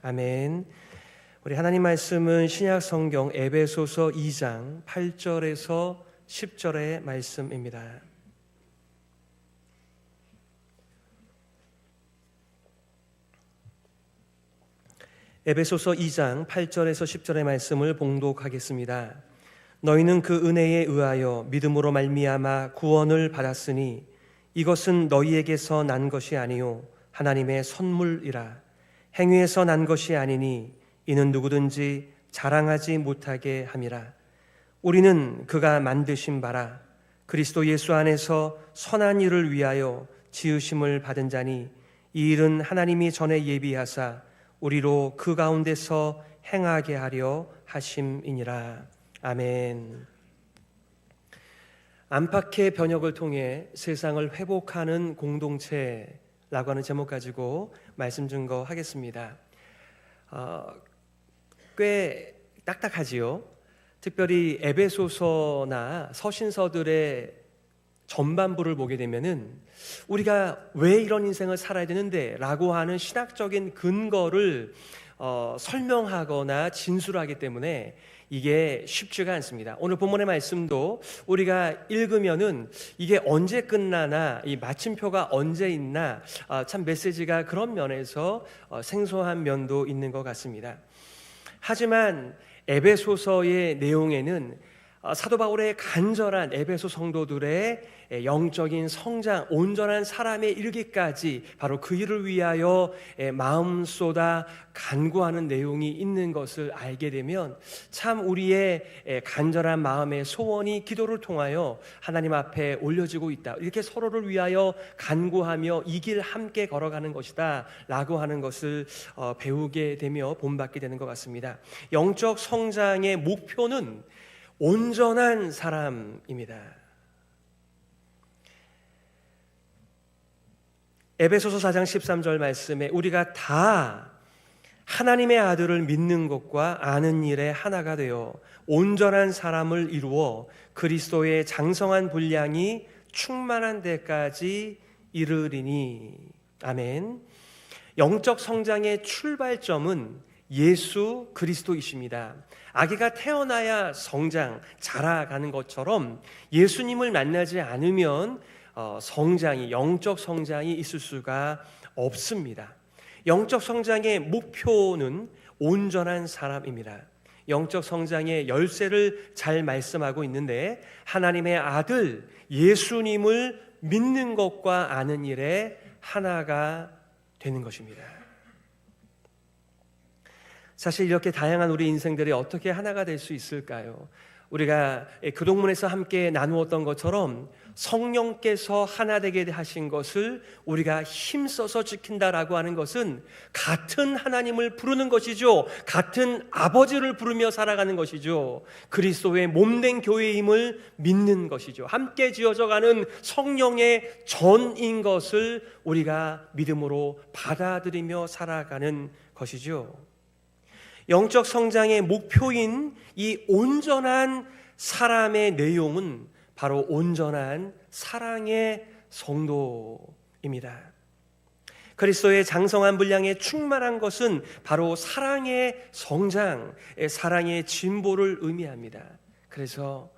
아멘. 우리 하나님 말씀은 신약 성경 에베소서 2장 8절에서 10절의 말씀입니다. 에베소서 2장 8절에서 10절의 말씀을 봉독하겠습니다. 너희는 그 은혜에 의하여 믿음으로 말미암아 구원을 받았으니 이것은 너희에게서 난 것이 아니요 하나님의 선물이라. 행위에서 난 것이 아니니 이는 누구든지 자랑하지 못하게 함이라. 우리는 그가 만드신 바라 그리스도 예수 안에서 선한 일을 위하여 지으심을 받은 자니 이 일은 하나님이 전에 예비하사 우리로 그 가운데서 행하게 하려 하심이니라. 아멘. 안팎의 변혁을 통해 세상을 회복하는 공동체라고 하는 제목 가지고 말씀 증거하겠습니다. 꽤 딱딱하지요. 특별히 에베소서나 서신서들의 전반부를 보게 되면은 우리가 왜 이런 인생을 살아야 되는데 라고 하는 신학적인 근거를 설명하거나 진술하기 때문에 이게 쉽지가 않습니다. 오늘 본문의 말씀도 우리가 읽으면은 이게 언제 끝나나, 이 마침표가 언제 있나, 참 메시지가 그런 면에서 생소한 면도 있는 것 같습니다. 하지만 에베소서의 내용에는 사도 바울의 간절한 에베소 성도들의 영적인 성장, 온전한 사람의 이르기까지 바로 그 일을 위하여 마음 쏟아 간구하는 내용이 있는 것을 알게 되면 참 우리의 간절한 마음의 소원이 기도를 통하여 하나님 앞에 올려지고 있다. 이렇게 서로를 위하여 간구하며 이 길 함께 걸어가는 것이다 라고 하는 것을 배우게 되며 본받게 되는 것 같습니다. 영적 성장의 목표는 온전한 사람입니다. 에베소서 4장 13절 말씀에 우리가 다 하나님의 아들을 믿는 것과 아는 일에 하나가 되어 온전한 사람을 이루어 그리스도의 장성한 분량이 충만한 데까지 이르리니. 아멘. 영적 성장의 출발점은 예수 그리스도이십니다. 아기가 태어나야 성장, 자라가는 것처럼 예수님을 만나지 않으면 성장이, 영적 성장이 있을 수가 없습니다. 영적 성장의 목표는 온전한 사람입니다. 영적 성장의 열쇠를 잘 말씀하고 있는데 하나님의 아들 예수님을 믿는 것과 아는 일에 하나가 되는 것입니다. 사실 이렇게 다양한 우리 인생들이 어떻게 하나가 될 수 있을까요? 우리가 교동문에서 함께 나누었던 것처럼 성령께서 하나 되게 하신 것을 우리가 힘써서 지킨다라고 하는 것은 같은 하나님을 부르는 것이죠. 같은 아버지를 부르며 살아가는 것이죠. 그리스도의 몸된 교회임을 믿는 것이죠. 함께 지어져가는 성령의 전인 것을 우리가 믿음으로 받아들이며 살아가는 것이죠. 영적 성장의 목표인 이 온전한 사람의 내용은 바로 온전한 사랑의 성도입니다. 그리스도의 장성한 분량에 충만한 것은 바로 사랑의 성장, 사랑의 진보를 의미합니다. 그래서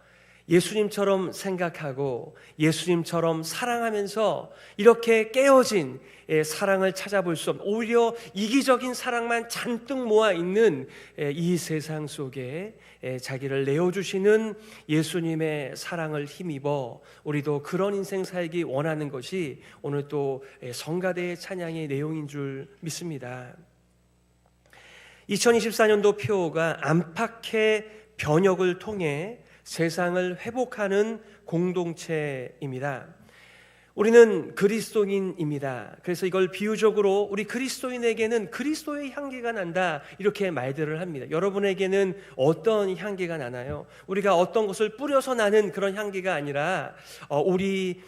예수님처럼 생각하고 예수님처럼 사랑하면서 이렇게 깨어진 사랑을 찾아볼 수 없는, 오히려 이기적인 사랑만 잔뜩 모아있는 이 세상 속에 자기를 내어주시는 예수님의 사랑을 힘입어 우리도 그런 인생 살기 원하는 것이 오늘 또 성가대의 찬양의 내용인 줄 믿습니다. 2024년도 표가 안팎의 변혁을 통해 세상을 회복하는 공동체입니다. 우리는 그리스도인입니다. 그래서 이걸 비유적으로 우리 그리스도인에게는 그리스도의 향기가 난다 이렇게 말들을 합니다. 여러분에게는 어떤 향기가 나나요? 우리가 어떤 것을 뿌려서 나는 그런 향기가 아니라 우리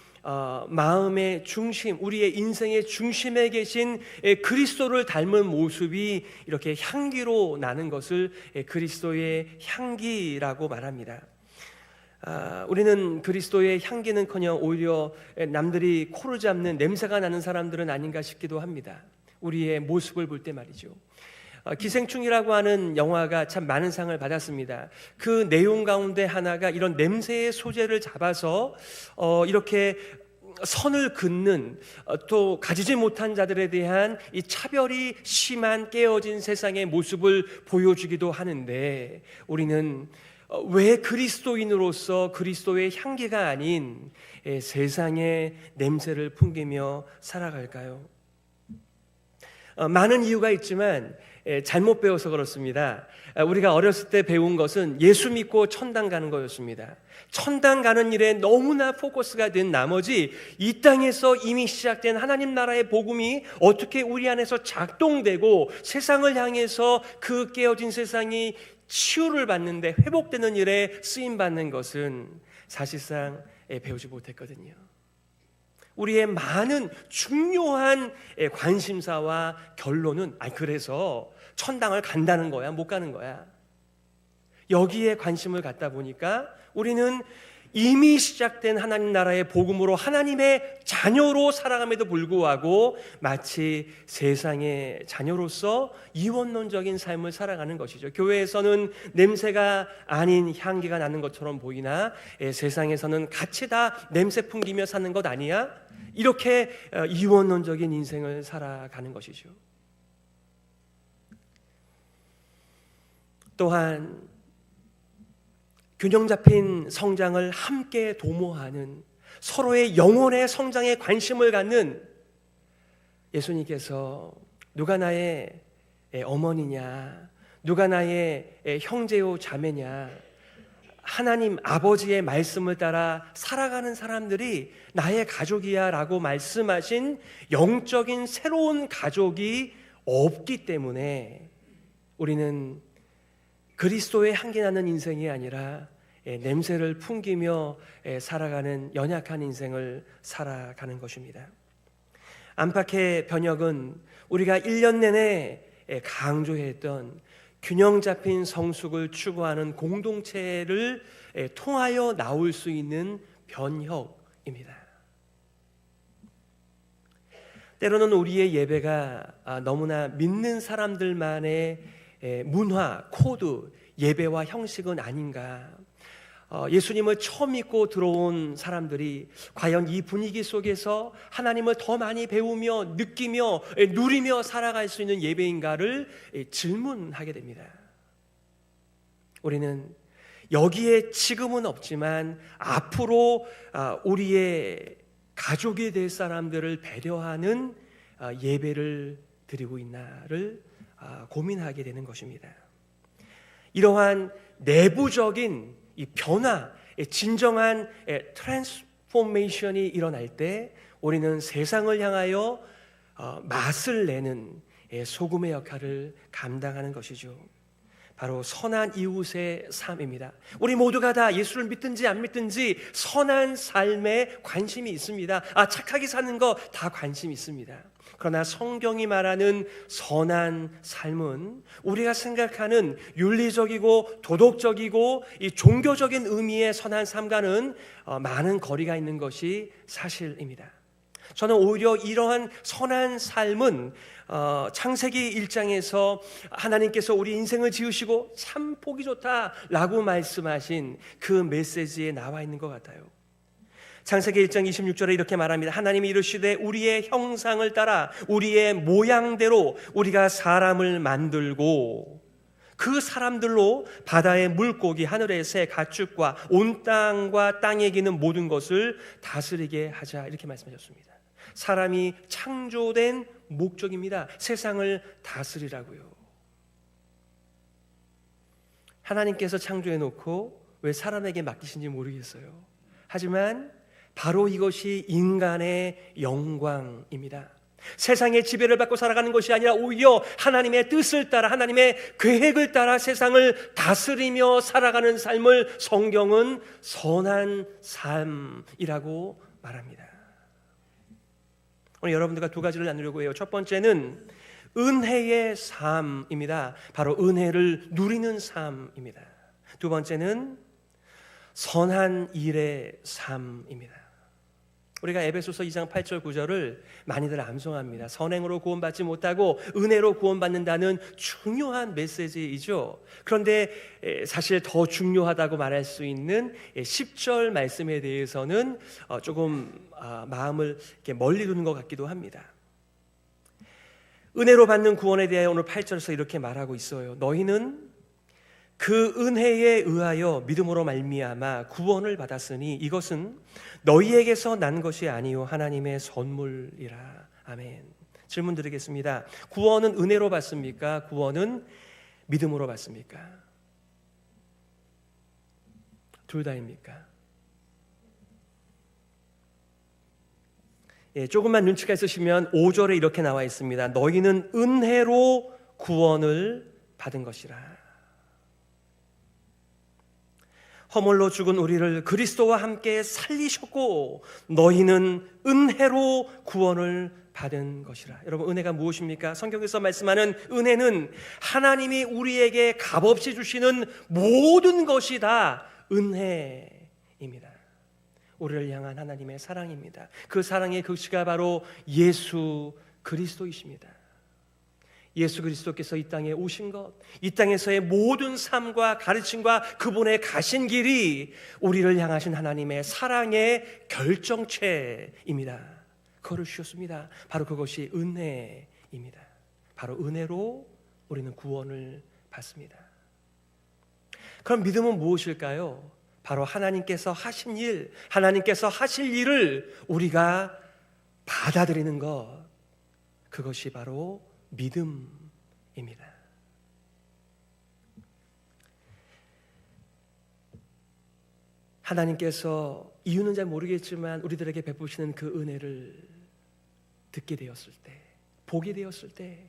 마음의 중심, 우리의 인생의 중심에 계신 그리스도를 닮은 모습이 이렇게 향기로 나는 것을 그리스도의 향기라고 말합니다. 우리는 그리스도의 향기는커녕 오히려 남들이 코를 잡는 냄새가 나는 사람들은 아닌가 싶기도 합니다. 우리의 모습을 볼 때 말이죠. 기생충이라고 하는 영화가 참 많은 상을 받았습니다. 그 내용 가운데 하나가 이런 냄새의 소재를 잡아서 이렇게 선을 긋는, 또 가지지 못한 자들에 대한 이 차별이 심한 깨어진 세상의 모습을 보여주기도 하는데, 우리는 왜 그리스도인으로서 그리스도의 향기가 아닌 세상의 냄새를 풍기며 살아갈까요? 많은 이유가 있지만 잘못 배워서 그렇습니다. 우리가 어렸을 때 배운 것은 예수 믿고 천당 가는 거였습니다. 천당 가는 일에 너무나 포커스가 된 나머지 이 땅에서 이미 시작된 하나님 나라의 복음이 어떻게 우리 안에서 작동되고 세상을 향해서 그 깨어진 세상이 치유를 받는데 회복되는 일에 쓰임받는 것은 사실상 배우지 못했거든요. 우리의 많은 중요한 관심사와 결론은 그래서 천당을 간다는 거야, 못 가는 거야. 여기에 관심을 갖다 보니까 우리는 이미 시작된 하나님 나라의 복음으로 하나님의 자녀로 살아감에도 불구하고 마치 세상의 자녀로서 이원론적인 삶을 살아가는 것이죠. 교회에서는 냄새가 아닌 향기가 나는 것처럼 보이나 세상에서는 같이 다 냄새 풍기며 사는 것 아니야? 이렇게 이원론적인 인생을 살아가는 것이죠. 또한 균형 잡힌 성장을 함께 도모하는, 서로의 영혼의 성장에 관심을 갖는, 예수님께서 누가 나의 어머니냐, 누가 나의 형제요 자매냐, 하나님 아버지의 말씀을 따라 살아가는 사람들이 나의 가족이야 라고 말씀하신 영적인 새로운 가족이 없기 때문에 우리는 그리스도의 향기 나는 인생이 아니라 냄새를 풍기며 살아가는 연약한 인생을 살아가는 것입니다. 안팎의 변혁은 우리가 1년 내내 강조했던 균형 잡힌 성숙을 추구하는 공동체를 통하여 나올 수 있는 변혁입니다. 때로는 우리의 예배가 너무나 믿는 사람들만의 문화, 코드, 예배와 형식은 아닌가. 예수님을 처음 믿고 들어온 사람들이 과연 이 분위기 속에서 하나님을 더 많이 배우며 느끼며 누리며 살아갈 수 있는 예배인가를 질문하게 됩니다. 우리는 여기에 지금은 없지만 앞으로 우리의 가족이 될 사람들을 배려하는 예배를 드리고 있나를 고민하게 되는 것입니다. 이러한 내부적인 이 변화, 진정한 트랜스포메이션이 일어날 때 우리는 세상을 향하여 맛을 내는 소금의 역할을 감당하는 것이죠. 바로 선한 이웃의 삶입니다. 우리 모두가 다 예수를 믿든지 안 믿든지 선한 삶에 관심이 있습니다. 착하게 사는 거 다 관심이 있습니다. 그러나 성경이 말하는 선한 삶은 우리가 생각하는 윤리적이고 도덕적이고 이 종교적인 의미의 선한 삶과는 많은 거리가 있는 것이 사실입니다. 저는 오히려 이러한 선한 삶은 창세기 1장에서 하나님께서 우리 인생을 지으시고 참 보기 좋다라고 말씀하신 그 메시지에 나와 있는 것 같아요. 창세기 1장 26절에 이렇게 말합니다. 하나님이 이르시되 우리의 형상을 따라 우리의 모양대로 우리가 사람을 만들고 그 사람들로 바다의 물고기, 하늘의 새, 가축과 온 땅과 땅에 기는 모든 것을 다스리게 하자, 이렇게 말씀하셨습니다. 사람이 창조된 목적입니다. 세상을 다스리라고요. 하나님께서 창조해 놓고 왜 사람에게 맡기신지 모르겠어요. 하지만 바로 이것이 인간의 영광입니다. 세상의 지배를 받고 살아가는 것이 아니라 오히려 하나님의 뜻을 따라, 하나님의 계획을 따라 세상을 다스리며 살아가는 삶을 성경은 선한 삶이라고 말합니다. 오늘 여러분들과 두 가지를 나누려고 해요. 첫 번째는 은혜의 삶입니다. 바로 은혜를 누리는 삶입니다. 두 번째는 선한 일의 삶입니다. 우리가 에베소서 2장 8절 9절을 많이들 암송합니다. 선행으로 구원받지 못하고 은혜로 구원받는다는 중요한 메시지이죠. 그런데 사실 더 중요하다고 말할 수 있는 10절 말씀에 대해서는 조금 마음을 이렇게 멀리 두는 것 같기도 합니다. 은혜로 받는 구원에 대해 오늘 8절에서 이렇게 말하고 있어요. 너희는 그 은혜에 의하여 믿음으로 말미암아 구원을 받았으니 이것은 너희에게서 난 것이 아니요 하나님의 선물이라. 아멘. 질문 드리겠습니다. 구원은 은혜로 받습니까? 구원은 믿음으로 받습니까? 둘 다입니까? 조금만 눈치가 있으시면 5절에 이렇게 나와 있습니다. 너희는 은혜로 구원을 받은 것이라. 허물로 죽은 우리를 그리스도와 함께 살리셨고 너희는 은혜로 구원을 받은 것이라. 여러분, 은혜가 무엇입니까? 성경에서 말씀하는 은혜는 하나님이 우리에게 값없이 주시는 모든 것이 다 은혜입니다. 우리를 향한 하나님의 사랑입니다. 그 사랑의 극치가 바로 예수 그리스도이십니다. 예수 그리스도께서 이 땅에 오신 것, 이 땅에서의 모든 삶과 가르침과 그분의 가신 길이 우리를 향하신 하나님의 사랑의 결정체입니다. 그거를 주셨습니다. 바로 그것이 은혜입니다. 바로 은혜로 우리는 구원을 받습니다. 그럼 믿음은 무엇일까요? 바로 하나님께서 하신 일, 하나님께서 하실 일을 우리가 받아들이는 것, 그것이 바로 믿음입니다. 하나님께서 이유는 잘 모르겠지만 우리들에게 베푸시는 그 은혜를 듣게 되었을 때, 보게 되었을 때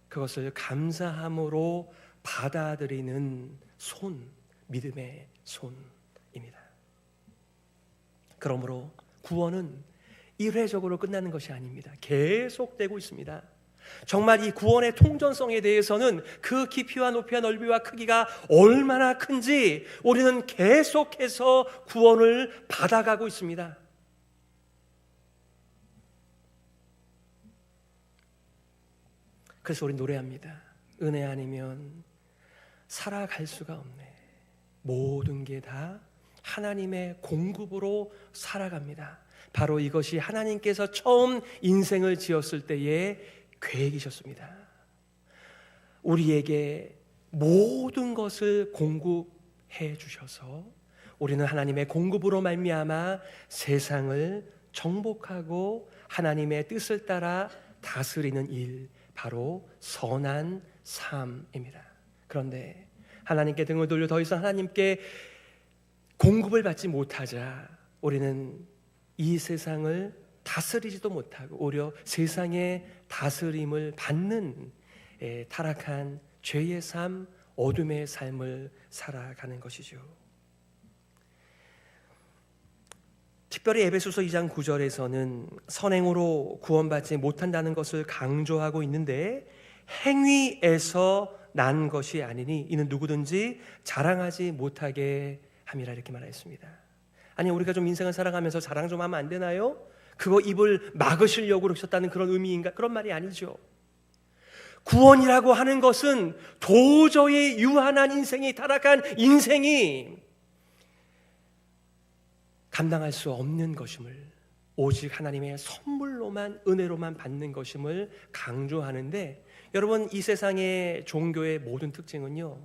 그것을 감사함으로 받아들이는 손, 믿음의 손입니다. 그러므로 구원은 일회적으로 끝나는 것이 아닙니다. 계속되고 있습니다. 정말 이 구원의 통전성에 대해서는 그 깊이와 높이와 넓이와 크기가 얼마나 큰지 우리는 계속해서 구원을 받아가고 있습니다. 그래서 우리 노래합니다. 은혜 아니면 살아갈 수가 없네. 모든 게 다 하나님의 공급으로 살아갑니다. 바로 이것이 하나님께서 처음 인생을 지었을 때의 계획이셨습니다. 우리에게 모든 것을 공급해 주셔서 우리는 하나님의 공급으로 말미암아 세상을 정복하고 하나님의 뜻을 따라 다스리는 일, 바로 선한 삶입니다. 그런데 하나님께 등을 돌려 더 이상 하나님께 공급을 받지 못하자 우리는 이 세상을 다스리지도 못하고 오히려 세상의 다스림을 받는 타락한 죄의 삶, 어둠의 삶을 살아가는 것이죠. 특별히 에베소서 2장 9절에서는 선행으로 구원받지 못한다는 것을 강조하고 있는데 행위에서 난 것이 아니니 이는 누구든지 자랑하지 못하게 함이라 이렇게 말했습니다. 아니 우리가 좀 인생을 살아가면서 자랑 좀 하면 안 되나요? 그거 입을 막으시려고 그러셨다는 그런 의미인가? 그런 말이 아니죠. 구원이라고 하는 것은 도저히 유한한 인생이 타락한 인생이 감당할 수 없는 것임을 오직 하나님의 선물로만 은혜로만 받는 것임을 강조하는데 여러분 이 세상의 종교의 모든 특징은요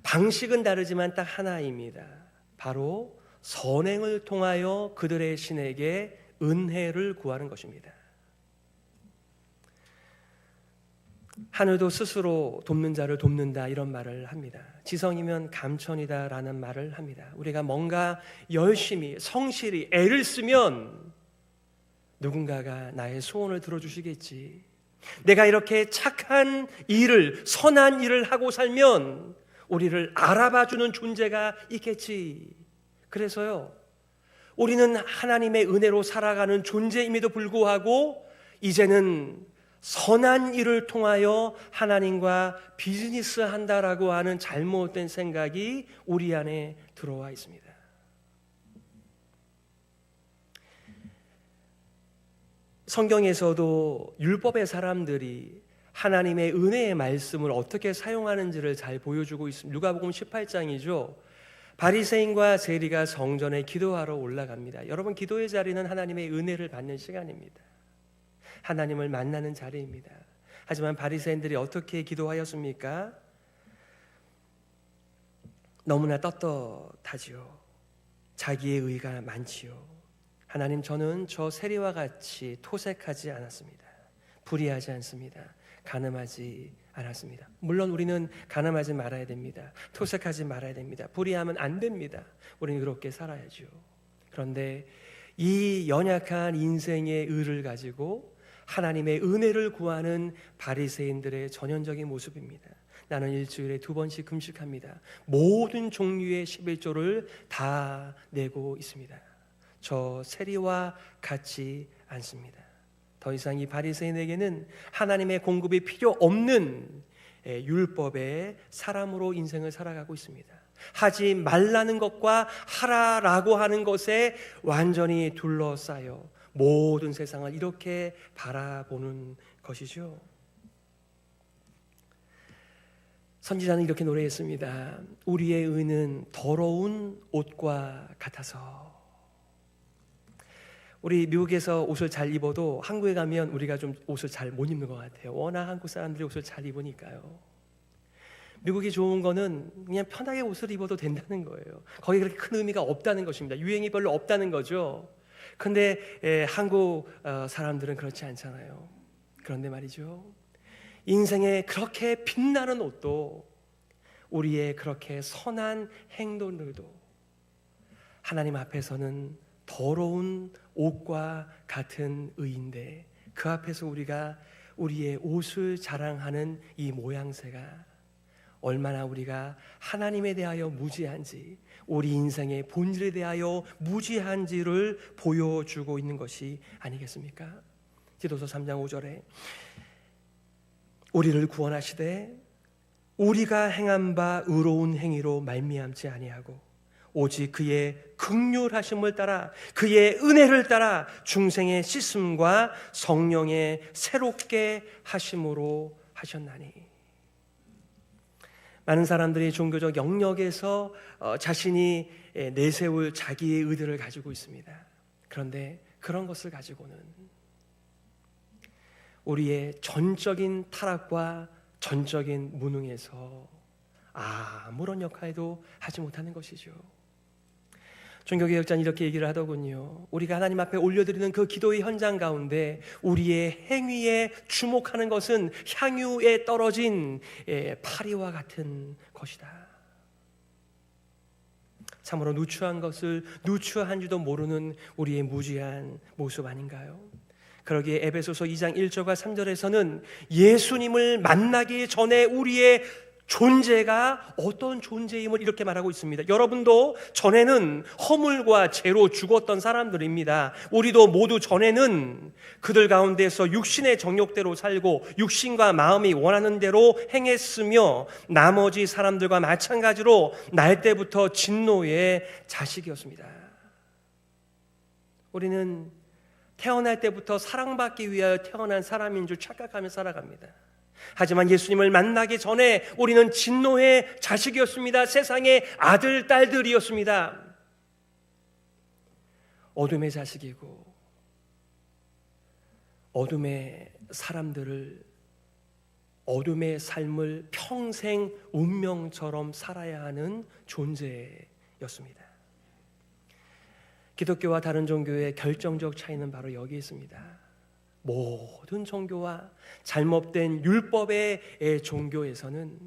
방식은 다르지만 딱 하나입니다. 바로 선행을 통하여 그들의 신에게 은혜를 구하는 것입니다. 하늘도 스스로 돕는 자를 돕는다 이런 말을 합니다. 지성이면 감천이다 라는 말을 합니다. 우리가 뭔가 열심히 성실히 애를 쓰면 누군가가 나의 소원을 들어주시겠지. 내가 이렇게 착한 일을 선한 일을 하고 살면 우리를 알아봐주는 존재가 있겠지. 그래서요 우리는 하나님의 은혜로 살아가는 존재임에도 불구하고 이제는 선한 일을 통하여 하나님과 비즈니스 한다라고 하는 잘못된 생각이 우리 안에 들어와 있습니다. 성경에서도 율법의 사람들이 하나님의 은혜의 말씀을 어떻게 사용하는지를 잘 보여주고 있습니다. 누가복음 18장이죠. 바리새인과 세리가 성전에 기도하러 올라갑니다. 여러분, 기도의 자리는 하나님의 은혜를 받는 시간입니다. 하나님을 만나는 자리입니다. 하지만 바리새인들이 어떻게 기도하였습니까? 너무나 떳떳하지요. 자기의 의가 많지요. 하나님, 저는 저 세리와 같이 토색하지 않았습니다. 불의하지 않습니다. 간음하지 않았습니다. 물론 우리는 간음하지 말아야 됩니다. 토색하지 말아야 됩니다. 불의하면 안 됩니다. 우리는 그렇게 살아야죠. 그런데 이 연약한 인생의 의를 가지고 하나님의 은혜를 구하는 바리새인들의 전형적인 모습입니다. 나는 일주일에 2번씩 금식합니다. 모든 종류의 11조를 다 내고 있습니다. 저 세리와 같지 않습니다. 더 이상 이 바리새인에게는 하나님의 공급이 필요 없는 율법의 사람으로 인생을 살아가고 있습니다. 하지 말라는 것과 하라라고 하는 것에 완전히 둘러싸여 모든 세상을 이렇게 바라보는 것이죠. 선지자는 이렇게 노래했습니다. 우리의 의는 더러운 옷과 같아서. 우리 미국에서 옷을 잘 입어도 한국에 가면 우리가 좀 옷을 잘 못 입는 것 같아요. 워낙 한국 사람들이 옷을 잘 입으니까요. 미국이 좋은 거는 그냥 편하게 옷을 입어도 된다는 거예요. 거기 그렇게 큰 의미가 없다는 것입니다. 유행이 별로 없다는 거죠. 근데 한국 사람들은 그렇지 않잖아요. 그런데 말이죠, 인생에 그렇게 빛나는 옷도, 우리의 그렇게 선한 행동들도 하나님 앞에서는 더러운 옷과 같은 의인데, 그 앞에서 우리가 우리의 옷을 자랑하는 이 모양새가 얼마나 우리가 하나님에 대하여 무지한지, 우리 인생의 본질에 대하여 무지한지를 보여주고 있는 것이 아니겠습니까? 디도서 3장 5절에 우리를 구원하시되 우리가 행한 바 의로운 행위로 말미암지 아니하고 오직 그의 긍휼하심을 따라 그의 은혜를 따라 중생의 씻음과 성령의 새롭게 하심으로 하셨나니. 많은 사람들이 종교적 영역에서 자신이 내세울 자기의 의들을 가지고 있습니다. 그런데 그런 것을 가지고는 우리의 전적인 타락과 전적인 무능에서 아무런 역할도 하지 못하는 것이죠. 종교개혁자는 이렇게 얘기를 하더군요. 우리가 하나님 앞에 올려드리는 그 기도의 현장 가운데 우리의 행위에 주목하는 것은 향유에 떨어진 파리와 같은 것이다. 참으로 누추한 것을 누추한 줄도 모르는 우리의 무지한 모습 아닌가요? 그러기에 에베소서 2장 1절과 3절에서는 예수님을 만나기 전에 우리의 존재가 어떤 존재임을 이렇게 말하고 있습니다. 여러분도 전에는 허물과 죄로 죽었던 사람들입니다. 우리도 모두 전에는 그들 가운데서 육신의 정욕대로 살고 육신과 마음이 원하는 대로 행했으며 나머지 사람들과 마찬가지로 날 때부터 진노의 자식이었습니다. 우리는 태어날 때부터 사랑받기 위하여 태어난 사람인 줄 착각하며 살아갑니다. 하지만 예수님을 만나기 전에 우리는 진노의 자식이었습니다. 세상의 아들, 딸들이었습니다. 어둠의 자식이고 어둠의 사람들을, 어둠의 삶을 평생 운명처럼 살아야 하는 존재였습니다. 기독교와 다른 종교의 결정적 차이는 바로 여기 있습니다. 모든 종교와 잘못된 율법의 종교에서는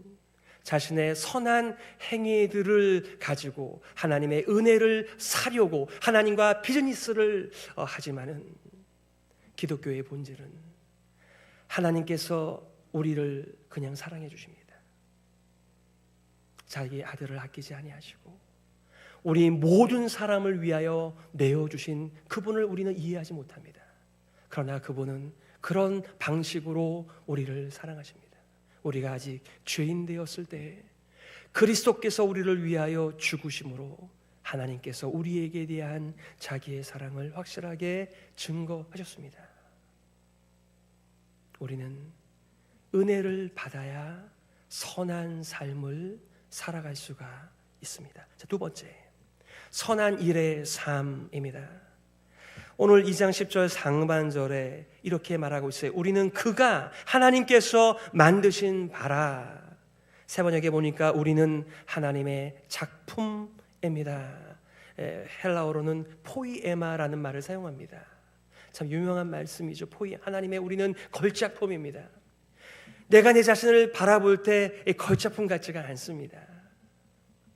자신의 선한 행위들을 가지고 하나님의 은혜를 사려고 하나님과 비즈니스를 하지만은 기독교의 본질은 하나님께서 우리를 그냥 사랑해 주십니다. 자기 아들을 아끼지 아니하시고 우리 모든 사람을 위하여 내어주신 그분을 우리는 이해하지 못합니다. 그러나 그분은 그런 방식으로 우리를 사랑하십니다. 우리가 아직 죄인 되었을 때 그리스도께서 우리를 위하여 죽으심으로 하나님께서 우리에게 대한 자기의 사랑을 확실하게 증거하셨습니다. 우리는 은혜를 받아야 선한 삶을 살아갈 수가 있습니다. 자, 두 번째, 선한 일의 삶입니다. 오늘 2장 10절 상반절에 이렇게 말하고 있어요. 우리는 그가 하나님께서 만드신 바라. 세 번역에 보니까 우리는 하나님의 작품입니다. 헬라어로는 포이에마라는 말을 사용합니다. 참 유명한 말씀이죠. 하나님의 우리는 걸작품입니다. 내가 내 자신을 바라볼 때 걸작품 같지가 않습니다.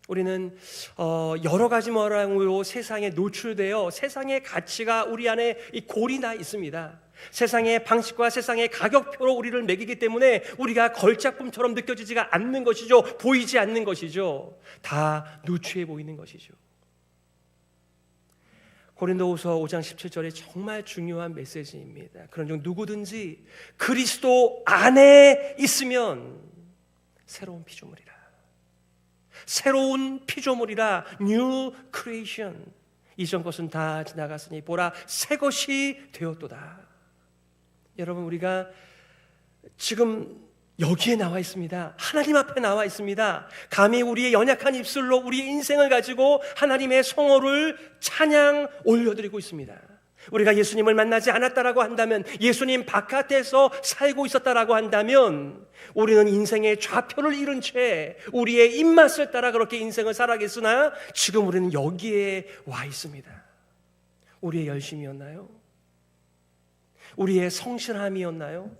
우리는 여러 가지 모양으로 세상에 노출되어 세상의 가치가 우리 안에 골이 나 있습니다. 세상의 방식과 세상의 가격표로 우리를 매기기 때문에 우리가 걸작품처럼 느껴지지가 않는 것이죠. 보이지 않는 것이죠. 다 누추해 보이는 것이죠. 고린도후서 5장 17절에 정말 중요한 메시지입니다. 그런 중 누구든지 그리스도 안에 있으면 새로운 피조물이라. 새로운 피조물이라. New creation. 이전 것은 다 지나갔으니 보라 새 것이 되었도다. 여러분, 우리가 지금 여기에 나와 있습니다. 하나님 앞에 나와 있습니다. 감히 우리의 연약한 입술로 우리의 인생을 가지고 하나님의 성호를 찬양 올려드리고 있습니다. 우리가 예수님을 만나지 않았다라고 한다면, 예수님 바깥에서 살고 있었다라고 한다면 우리는 인생의 좌표를 잃은 채 우리의 입맛을 따라 그렇게 인생을 살아겠으나 지금 우리는 여기에 와 있습니다. 우리의 열심이었나요? 우리의 성실함이었나요?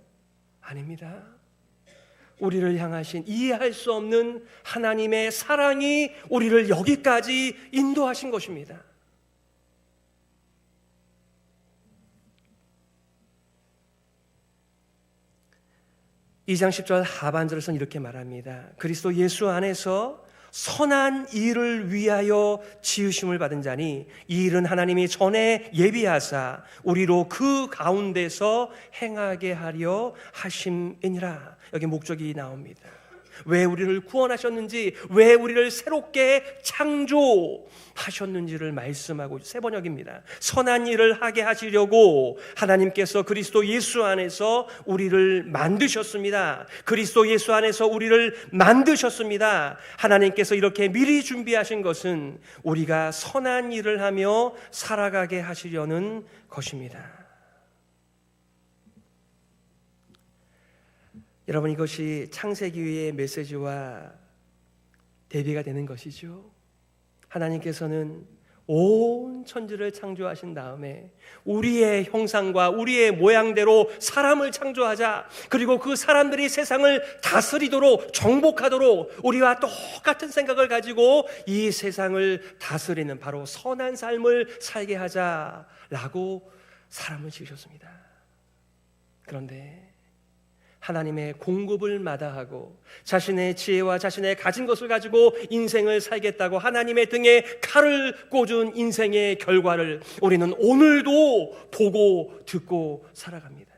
아닙니다. 우리를 향하신 이해할 수 없는 하나님의 사랑이 우리를 여기까지 인도하신 것입니다. 이 장 10절 하반절에서는 이렇게 말합니다. 그리스도 예수 안에서 선한 일을 위하여 지으심을 받은 자니 이 일은 하나님이 전에 예비하사 우리로 그 가운데서 행하게 하려 하심이니라. 여기 목적이 나옵니다. 왜 우리를 구원하셨는지, 왜 우리를 새롭게 창조하셨는지를 말씀하고 세 번역입니다. 선한 일을 하게 하시려고 하나님께서 그리스도 예수 안에서 우리를 만드셨습니다. 그리스도 예수 안에서 우리를 만드셨습니다. 하나님께서 이렇게 미리 준비하신 것은 우리가 선한 일을 하며 살아가게 하시려는 것입니다. 여러분, 이것이 창세기의 메시지와 대비가 되는 것이죠. 하나님께서는 온 천지를 창조하신 다음에 우리의 형상과 우리의 모양대로 사람을 창조하자, 그리고 그 사람들이 세상을 다스리도록, 정복하도록 우리와 똑같은 생각을 가지고 이 세상을 다스리는 바로 선한 삶을 살게 하자라고 사람을 지으셨습니다. 그런데 하나님의 공급을 마다하고 자신의 지혜와 자신의 가진 것을 가지고 인생을 살겠다고 하나님의 등에 칼을 꽂은 인생의 결과를 우리는 오늘도 보고 듣고 살아갑니다.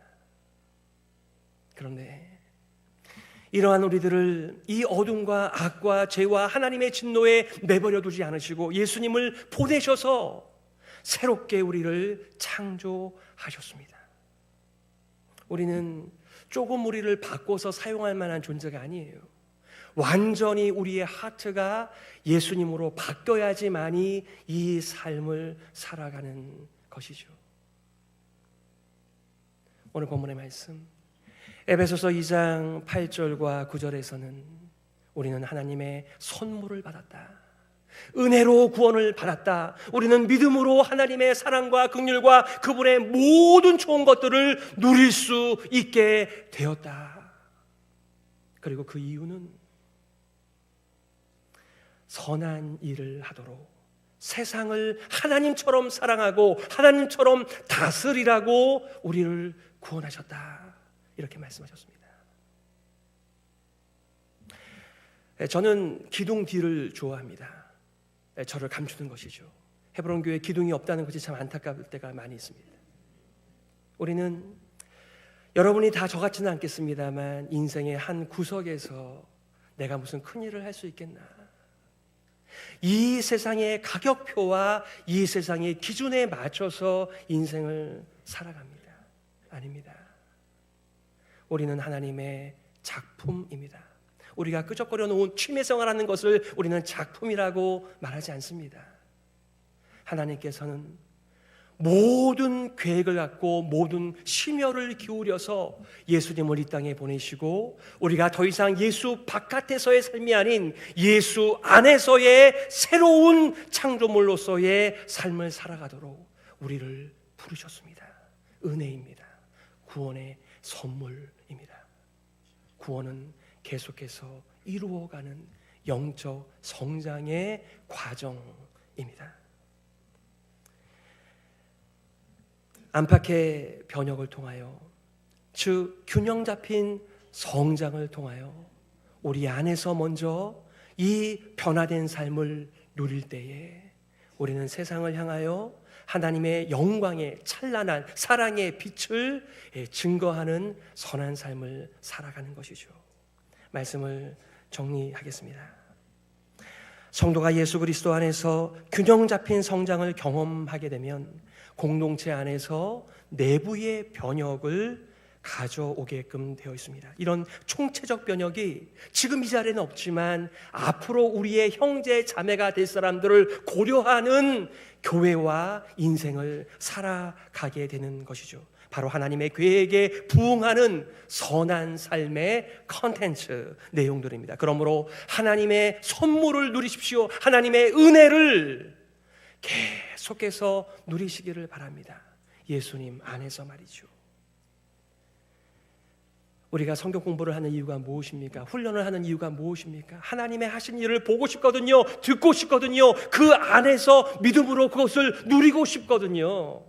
그런데 이러한 우리들을 이 어둠과 악과 죄와 하나님의 진노에 내버려 두지 않으시고 예수님을 보내셔서 새롭게 우리를 창조하셨습니다. 우리는 조금 우리를 바꿔서 사용할 만한 존재가 아니에요. 완전히 우리의 하트가 예수님으로 바뀌어야지만이 이 삶을 살아가는 것이죠. 오늘 본문의 말씀 에베소서 2장 8절과 9절에서는 우리는 하나님의 선물을 받았다, 은혜로 구원을 받았다, 우리는 믿음으로 하나님의 사랑과 긍휼과 그분의 모든 좋은 것들을 누릴 수 있게 되었다. 그리고 그 이유는 선한 일을 하도록, 세상을 하나님처럼 사랑하고 하나님처럼 다스리라고 우리를 구원하셨다, 이렇게 말씀하셨습니다. 저는 기둥 뒤를 좋아합니다. 저를 감추는 것이죠. 헤브론 교회에 기둥이 없다는 것이 참 안타까울 때가 많이 있습니다. 우리는 여러분이 다 저 같지는 않겠습니다만 인생의 한 구석에서 내가 무슨 큰일을 할 수 있겠나, 이 세상의 가격표와 이 세상의 기준에 맞춰서 인생을 살아갑니다. 아닙니다. 우리는 하나님의 작품입니다. 우리가 끄적거려 놓은 취미생활하는 것을 우리는 작품이라고 말하지 않습니다. 하나님께서는 모든 계획을 갖고 모든 심혈을 기울여서 예수님을 이 땅에 보내시고, 우리가 더 이상 예수 바깥에서의 삶이 아닌 예수 안에서의 새로운 창조물로서의 삶을 살아가도록 우리를 부르셨습니다. 은혜입니다. 구원의 선물입니다. 구원은 계속해서 이루어가는 영적 성장의 과정입니다. 안팎의 변혁을 통하여, 즉 균형 잡힌 성장을 통하여 우리 안에서 먼저 이 변화된 삶을 누릴 때에 우리는 세상을 향하여 하나님의 영광의 찬란한 사랑의 빛을 증거하는 선한 삶을 살아가는 것이죠. 말씀을 정리하겠습니다. 성도가 예수 그리스도 안에서 균형 잡힌 성장을 경험하게 되면 공동체 안에서 내부의 변혁을 가져오게끔 되어 있습니다. 이런 총체적 변혁이 지금 이 자리에는 없지만 앞으로 우리의 형제 자매가 될 사람들을 고려하는 교회와 인생을 살아가게 되는 것이죠. 바로 하나님의 계획에 부응하는 선한 삶의 컨텐츠 내용들입니다. 그러므로 하나님의 선물을 누리십시오. 하나님의 은혜를 계속해서 누리시기를 바랍니다. 예수님 안에서 말이죠. 우리가 성경 공부를 하는 이유가 무엇입니까? 훈련을 하는 이유가 무엇입니까? 하나님의 하신 일을 보고 싶거든요. 듣고 싶거든요. 그 안에서 믿음으로 그것을 누리고 싶거든요.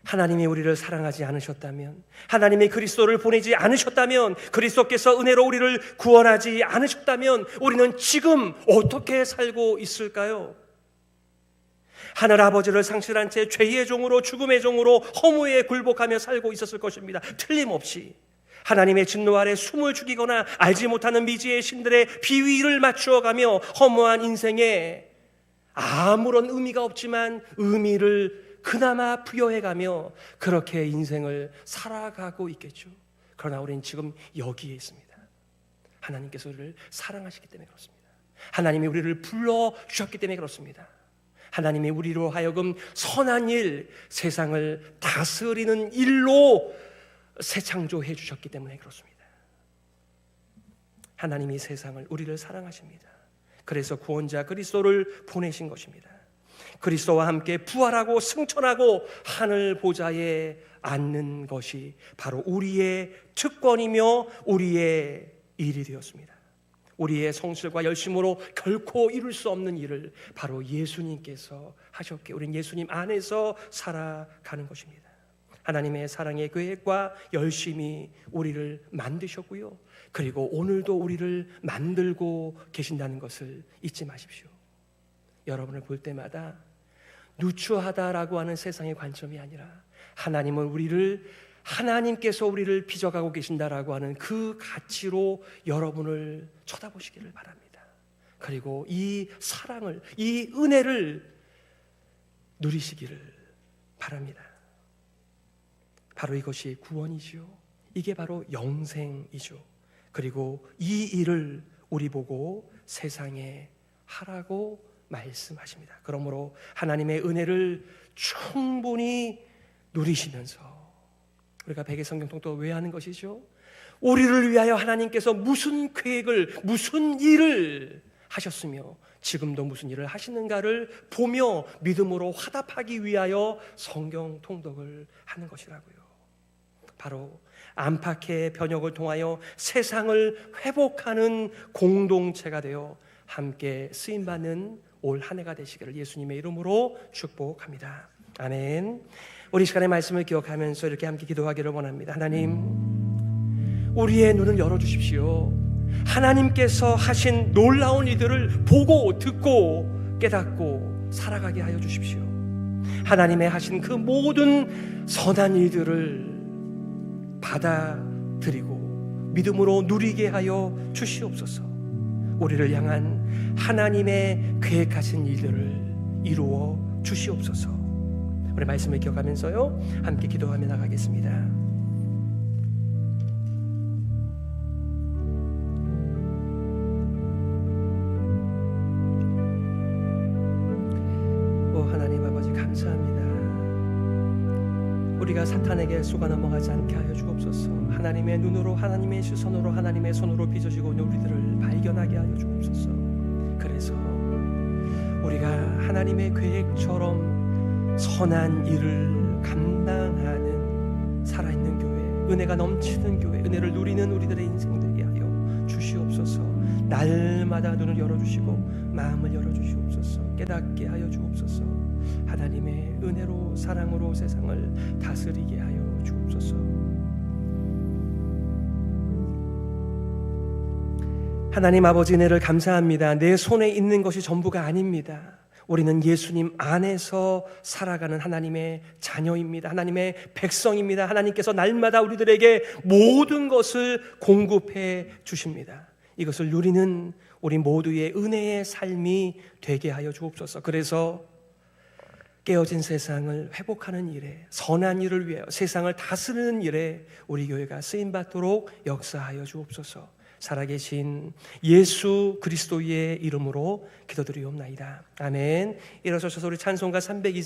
하나님이 우리를 사랑하지 않으셨다면, 하나님이 그리스도를 보내지 않으셨다면, 그리스도께서 은혜로 우리를 구원하지 않으셨다면 우리는 지금 어떻게 살고 있을까요? 하늘 아버지를 상실한 채 죄의 종으로, 죽음의 종으로 허무에 굴복하며 살고 있었을 것입니다. 틀림없이 하나님의 진노 아래 숨을 죽이거나 알지 못하는 미지의 신들의 비위를 맞추어가며 허무한 인생에 아무런 의미가 없지만 의미를 그나마 부여해가며 그렇게 인생을 살아가고 있겠죠. 그러나 우리는 지금 여기에 있습니다. 하나님께서 우리를 사랑하시기 때문에 그렇습니다. 하나님이 우리를 불러주셨기 때문에 그렇습니다. 하나님이 우리로 하여금 선한 일, 세상을 다스리는 일로 새창조해 주셨기 때문에 그렇습니다. 하나님이 세상을, 우리를 사랑하십니다. 그래서 구원자 그리스도를 보내신 것입니다. 그리스도와 함께 부활하고 승천하고 하늘 보좌에 앉는 것이 바로 우리의 특권이며 우리의 일이 되었습니다. 우리의 성실과 열심으로 결코 이룰 수 없는 일을 바로 예수님께서 하셨기에 우리는 예수님 안에서 살아가는 것입니다. 하나님의 사랑의 계획과 열심히 우리를 만드셨고요, 그리고 오늘도 우리를 만들고 계신다는 것을 잊지 마십시오. 여러분을 볼 때마다 누추하다라고 하는 세상의 관점이 아니라 하나님께서 우리를 빚어가고 계신다라고 하는 그 가치로 여러분을 쳐다보시기를 바랍니다. 그리고 이 사랑을, 이 은혜를 누리시기를 바랍니다. 바로 이것이 구원이지요. 이게 바로 영생이죠. 그리고 이 일을 우리 보고 세상에 하라고 말씀하십니다. 그러므로 하나님의 은혜를 충분히 누리시면서 우리가 백의성경통 또 왜 하는 것이죠? 우리를 위하여 하나님께서 무슨 계획을, 무슨 일을 하셨으며 지금도 무슨 일을 하시는가를 보며 믿음으로 화답하기 위하여 성경 통독을 하는 것이라고요. 바로 안팎의 변혁을 통하여 세상을 회복하는 공동체가 되어 함께 쓰임받는 올 한 해가 되시기를 예수님의 이름으로 축복합니다. 아멘. 우리 시간의 말씀을 기억하면서 이렇게 함께 기도하기를 원합니다. 하나님, 우리의 눈을 열어주십시오. 하나님께서 하신 놀라운 일들을 보고 듣고 깨닫고 살아가게 하여 주십시오. 하나님의 하신 그 모든 선한 일들을 받아들이고 믿음으로 누리게 하여 주시옵소서. 우리를 향한 하나님의 계획하신 일들을 이루어 주시옵소서. 우리 말씀을 기억하면서요 함께 기도하며 나가겠습니다. 하나님 아버지 감사합니다. 우리가 사탄에게 속아 넘어가지 않게 하여 주옵소서. 하나님의 눈으로, 하나님의 시선으로, 하나님의 손으로 빚어지고 있는 우리들을 발견하게 하여 주옵소서. 그래서 우리가 하나님의 계획처럼 선한 일을 감당하는 살아있는 교회, 은혜가 넘치는 교회, 은혜를 누리는 우리들의 인생 되게 하여 주시옵소서. 날마다 눈을 열어주시고 마음을 열어주시옵소서. 깨닫게 하여 주옵소서. 하나님의 은혜로, 사랑으로 세상을 다스리게 하여 주옵소서. 하나님 아버지 은혜를 감사합니다. 내 손에 있는 것이 전부가 아닙니다. 우리는 예수님 안에서 살아가는 하나님의 자녀입니다. 하나님의 백성입니다. 하나님께서 날마다 우리들에게 모든 것을 공급해 주십니다. 이것을 누리는 우리 모두의 은혜의 삶이 되게 하여 주옵소서. 그래서 깨어진 세상을 회복하는 일에, 선한 일을 위하여 세상을 다스리는 일에 우리 교회가 쓰임받도록 역사하여 주옵소서. 살아계신 예수 그리스도의 이름으로 기도드리옵나이다. 아멘. 일어서셔서 우리 찬송가 302장